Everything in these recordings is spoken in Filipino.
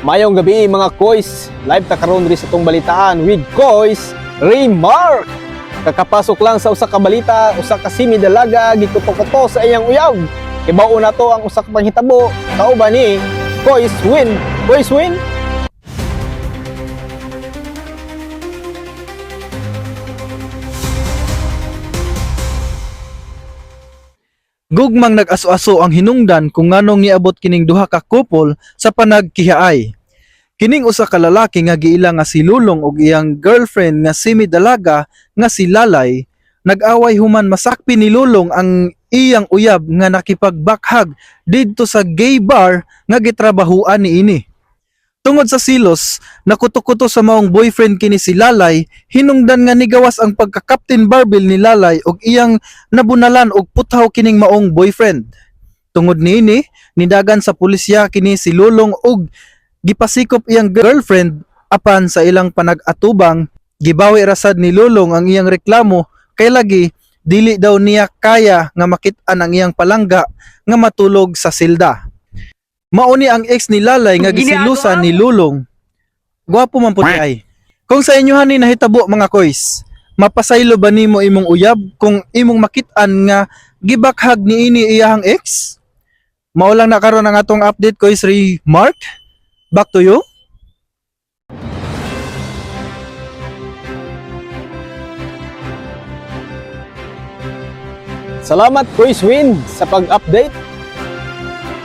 Mayong gabi mga koys, live ta karon diri sa tong balitaan with Koys Remark. Kakapasok lang sa usa ka balita, usa ka simi dalaga gikuto-kuto sa iyang uyab. Ibaon na to ang usa ka panghitabo, kauban ni Koys Win. Koys Win. Gugmang nag-aso-aso ang hinungdan kung nganong niabot kining duha ka couple sa panagkihaay. Kining usa ka lalaki nga giila nga si Lulong ug iyang girlfriend nga simi dalaga nga si Lalay, nag-away human masakpi ni Lulong ang iyang uyab nga nakipagbakhag didto sa gay bar nga gitrabahuan niini. Tungod sa silos, nakuto-kuto sa maong boyfriend kini si Lalay, hinungdan nga nigawas ang pagka-Captain Barbell ni Lalay og iyang nabunalan og puthaw kining maong boyfriend. Tungod niini, nidagan sa pulisya kini si Lulong og gipasikop iyang girlfriend apan sa ilang panag-atubang, gibawi rasad ni Lulong ang iyang reklamo kay lagi dili daw niya kaya nga makit-an ang iyang palangga nga matulog sa silda. Mauni ang ex ni Lalay nga gisilusan ni Lulong. Gwapo man puti ay. Kung sa inyohan ni nahitabo mga koys, mapasaylo ba nimo imong uyab kung imong makit-an nga gibakhag niini iyahang ex? Mao lang na karon ang atong update Koys Remark. Back to you. Salamat Koys Win sa pag-update.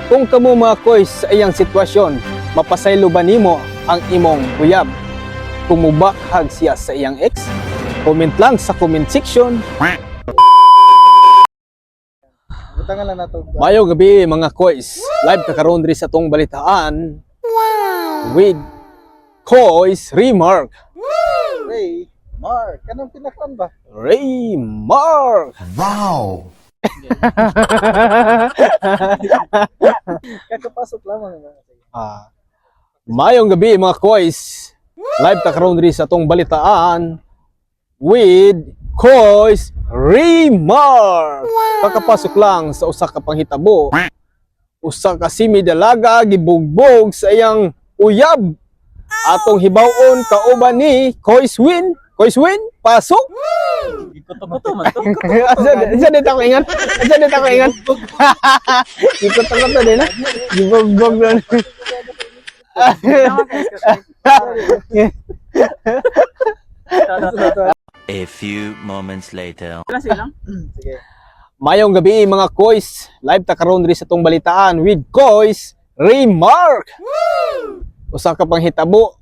Kung kamo mga koys sa iyang sitwasyon, mapasaylo ba nimo ang imong uyab? Kung mubakhag siya sa iyang ex, comment lang sa comment section. Butangan lang nato. Mayong gabi mga koys, live ka karon diri sa tong balitaan. With Koys Remark. Ray, Mark, kanang pinaklan ba? Remark. Wow! Kakapasok lamang. Mayong gabi mga koys, live ka karon diri sa tong balitaan with Koys Remark. Kakapasok lang sa usa ka panghitabo, usa ka simi dalaga gibugbog sa iyang uyab. Atong hibawon kauban ni Koys Win. Koys Win, pasok. Ikuto-kuto man to. Asa dito ako ingat. Asa dito ako ingat. Ikuto-kuto din ha. Gibugbog na. A few moments later. Mayong gabi mga koys, live ta karon diri sa tong balitaan with Koys Remark. Usa ka panghitabo.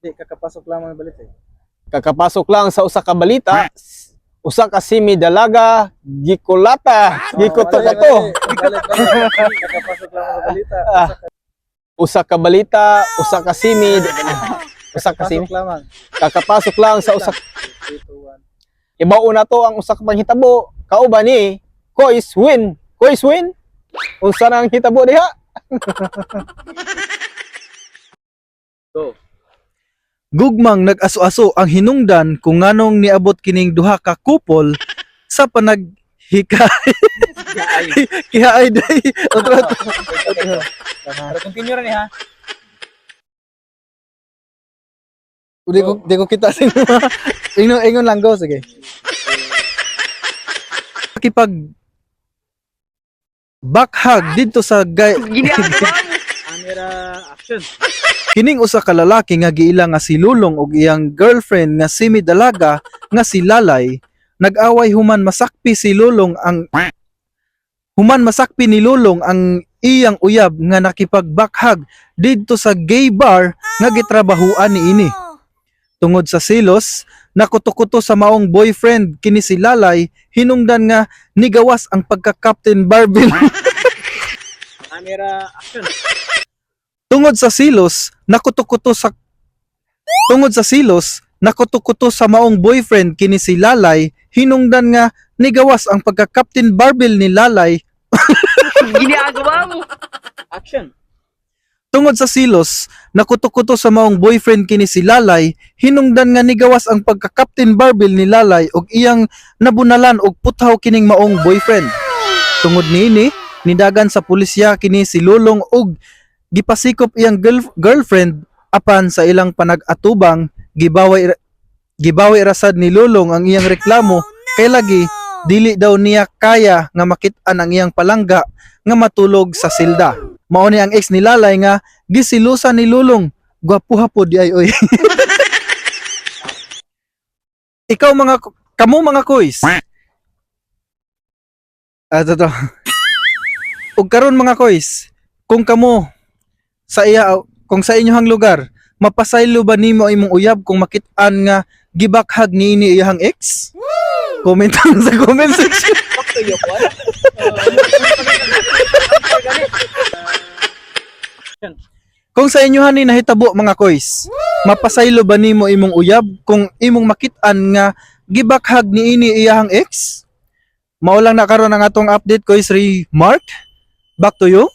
Kakapasok lamang balit eh. Kakapasok lang sa usa ka balita. Usa ka simi dalaga gikulata, gikuto-kuto. Kakapasok lamang balita. Usa ka balita, usa ka simi, usa ka simi. lamang. Kakapasok lang sa usa. Ibaon na to ang usa ka panghitabo. Kauban ni Koys Win. Koys Win. Unsa nang hitabo diha? Gugmang nag-aso-aso ang hinungdan kung nganong niabot kining duha ka couple sa panaghikay. Kihaay day. Continue ra ni ha. Di ko kita sino. Ingon lang go sige. Kipag bakhag dito sa Camera action. kining usa ka lalaki nga giila nga si Lulong ug iyang girlfriend nga simi dalaga nga si Lalay, nag-away human masakpi ni Lulong ang iyang uyab nga nakipagbakhag didto sa gay bar nga gitrabahuan niini. Tungod sa silos, nakuto-kuto sa maong boyfriend kini si Lalay, hinungdan nga nigawas ang pagka-Captain Barbell. Camera action. Tungod sa silos, nakuto-kuto sa maong boyfriend kini si Lalay, hinungdan nga nigawas ang pagka-Captain Barbell ni Lalay. Ginagawa mo. Action. Tungod sa silos, nakuto-kuto sa maong boyfriend kini si Lalay, hinungdan nga nigawas ang pagka-Captain Barbell ni Lalay og iyang nabunalan og puthaw kining maong boyfriend. Tungod niini, nidagan sa pulisya kini si Lulong ug gipasikop iyang girlfriend apan sa ilang panag-atubang gibawi rasad ni Lulong ang iyang reklamo kay lagi dili daw niya kaya nga makit-an ang iyang palangga nga matulog sa silda. Mao ni ang ex ni Lalay nga gisilusan ni Lulong. Gwapuha po di ay oy. Ikaw kamo mga kuys. To. Ug karon mga kuys, kung sa inyong lugar, mapasaylo ba nimo imong uyab kung makit-an nga gibakhag niini iyang ex? Comment lang sa comment section. Kung sa inyohan ni nahitabo mga koys, mapasaylo ba nimo imong uyab kung imong makit-an nga gibakhag niini iyang ex? Mao lang na karon ang atong update koys Mark. Back to you.